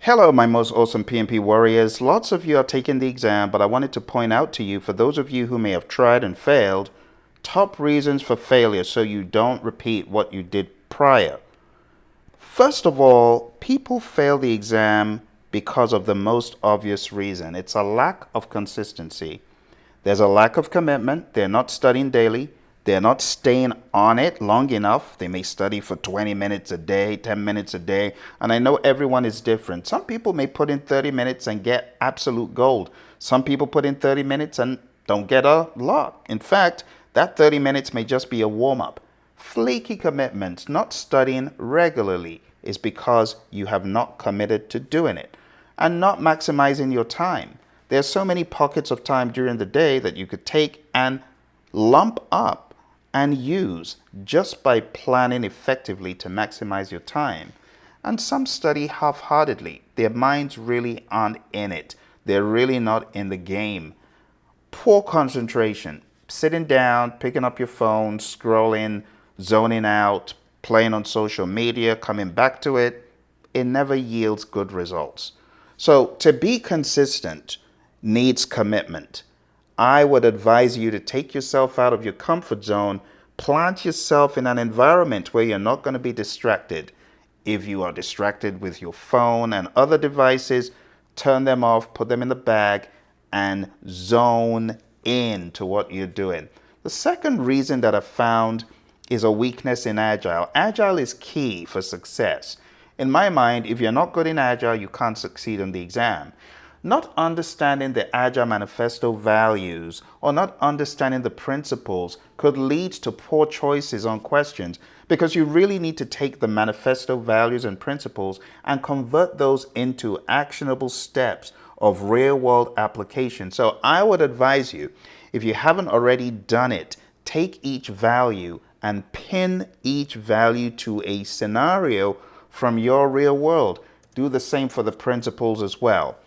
Hello, my most awesome PMP warriors. Lots of you are taking the exam, but I wanted to point out to you, for those of you who may have tried and failed, top reasons for failure so you don't repeat what you did prior. First of all, people fail the exam because of the most obvious reason. It's a lack of consistency. There's a lack of commitment. They're not studying daily. They're not staying on it long enough. They may study for 20 minutes a day, 10 minutes a day. And I know everyone is different. Some people may put in 30 minutes and get absolute gold. Some people put in 30 minutes and don't get a lot. In fact, that 30 minutes may just be a warm-up. Flaky commitments, not studying regularly, is because you have not committed to doing it and not maximizing your time. There are so many pockets of time during the day that you could take and lump up and use just by planning effectively to maximize your time. And some study half-heartedly. Their minds really aren't in it. They're really not in the game. Poor concentration, sitting down, picking up your phone, scrolling, zoning out, playing on social media, coming back to it, it never yields good results. So to be consistent needs commitment. I would advise you to take yourself out of your comfort zone, plant yourself in an environment where you're not going to be distracted. If you are distracted with your phone and other devices, turn them off, put them in the bag, and zone in to what you're doing. The second reason that I found is a weakness in Agile. Agile is key for success. In my mind, if you're not good in Agile, you can't succeed on the exam. Not understanding the Agile Manifesto values or not understanding the principles could lead to poor choices on questions, because you really need to take the manifesto values and principles and convert those into actionable steps of real-world application. So I would advise you, if you haven't already done it, take each value and pin each value to a scenario from your real world. Do the same for the principles as well.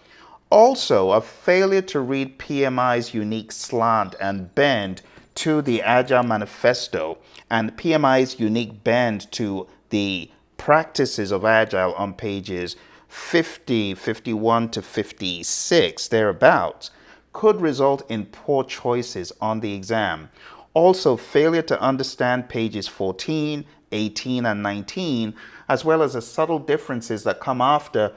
Also, a failure to read PMI's unique slant and bend to the Agile Manifesto and PMI's unique bend to the practices of Agile on pages 50, 51 to 56, thereabouts, could result in poor choices on the exam. Also, failure to understand pages 14, 18, and 19, as well as the subtle differences that come after,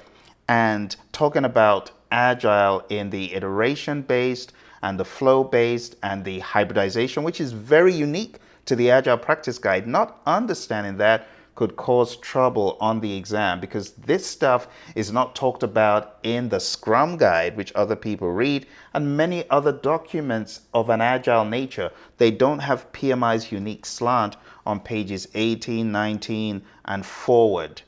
and talking about Agile in the iteration-based and the flow-based and the hybridization, which is very unique to the Agile Practice Guide. Not understanding that could cause trouble on the exam, because this stuff is not talked about in the Scrum Guide, which other people read, and many other documents of an Agile nature. They don't have PMI's unique slant on pages 18, 19, and forward.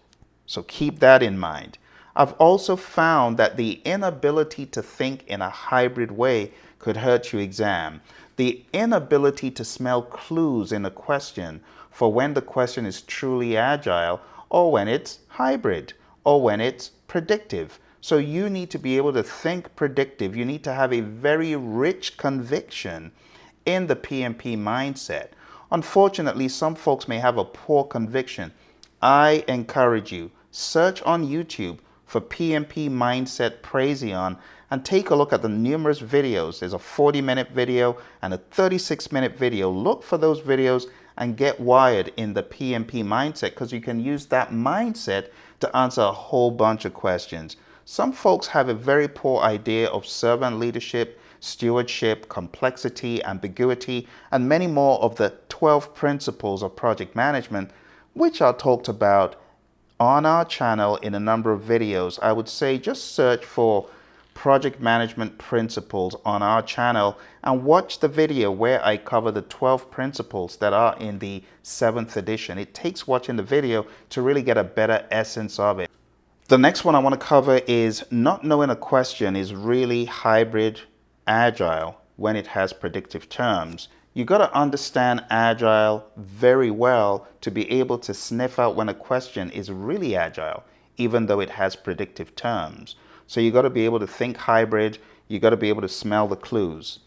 So keep that in mind. I've also found that the inability to think in a hybrid way could hurt your exam. The inability to smell clues in a question for when the question is truly agile, or when it's hybrid, or when it's predictive. So you need to be able to think predictive. You need to have a very rich conviction in the PMP mindset. Unfortunately, some folks may have a poor conviction. I encourage you, search on YouTube for PMP Mindset Praizion and take a look at the numerous videos. There's a 40-minute video and a 36-minute video. Look for those videos and get wired in the PMP mindset, because you can use that mindset to answer a whole bunch of questions. Some folks have a very poor idea of servant leadership, stewardship, complexity, ambiguity, and many more of the 12 principles of project management, which are talked about on our channel in a number of videos. I would say just search for project management principles on our channel and watch the video where I cover the 12 principles that are in the 7th edition. It takes watching the video to really get a better essence of it. The next one I want to cover is not knowing a question is really hybrid agile when it has predictive terms. You got to understand Agile very well to be able to sniff out when a question is really agile, even though it has predictive terms. So you got to be able to think hybrid. You got to be able to smell the clues.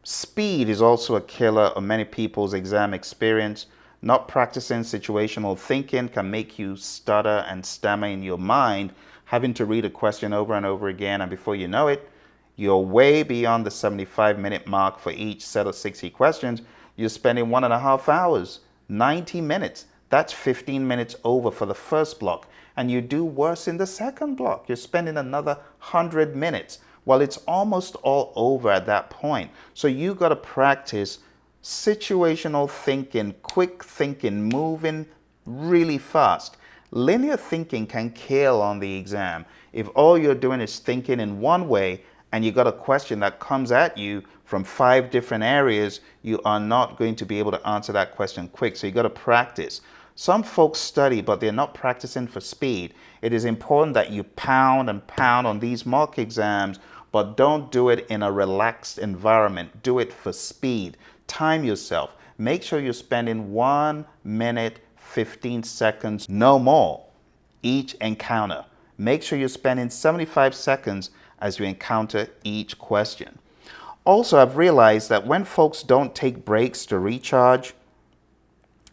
Speed is also a killer of many people's exam experience. Not practicing situational thinking can make you stutter and stammer in your mind. having to read a question over and over again, and before you know it, you're way beyond the 75-minute mark for each set of 60 questions. You're spending 1.5 hours, 90 minutes. That's 15 minutes over for the first block. And you do worse in the second block. You're spending another 100 minutes. Well, it's almost all over at that point. So you got to practice situational thinking, quick thinking, moving really fast. Linear thinking can kill on the exam. If all you're doing is thinking in one way and you got a question that comes at you from 5 different areas, you are not going to be able to answer that question quick. So you got to practice. Some folks study, but they're not practicing for speed. It is important that you pound and pound on these mock exams, but don't do it in a relaxed environment. Do it for speed. Time yourself. Make sure you're spending 1 minute, 15 seconds, no more, each encounter. Make sure you're spending 75 seconds as you encounter each question. Also, I've realized that when folks don't take breaks to recharge,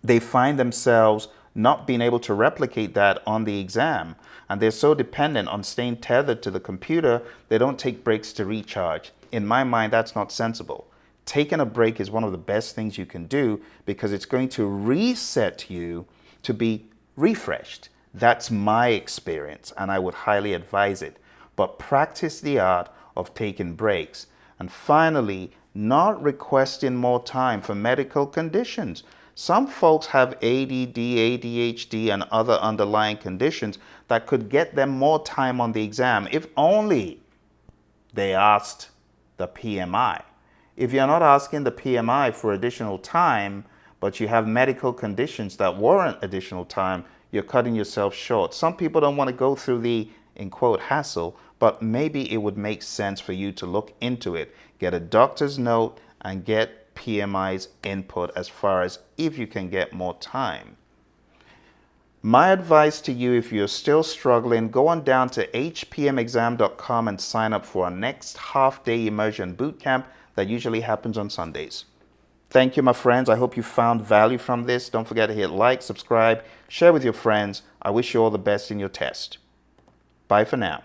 they find themselves not being able to replicate that on the exam. And they're so dependent on staying tethered to the computer, they don't take breaks to recharge. In my mind, that's not sensible. Taking a break is one of the best things you can do because it's going to reset you to be refreshed. That's my experience, and I would highly advise it. But practice the art of taking breaks. And finally, not requesting more time for medical conditions. Some folks have ADD, ADHD, and other underlying conditions that could get them more time on the exam if only they asked the PMI. If you're not asking the PMI for additional time, but you have medical conditions that warrant additional time, you're cutting yourself short. Some people don't want to go through the, in quote, hassle, but maybe it would make sense for you to look into it, get a doctor's note, and get PMI's input as far as if you can get more time. My advice to you, if you're still struggling, go on down to hpmexam.com and sign up for our next half-day immersion bootcamp that usually happens on Sundays. Thank you, my friends. I hope you found value from this. Don't forget to hit like, subscribe, share with your friends. I wish you all the best in your test. Bye for now.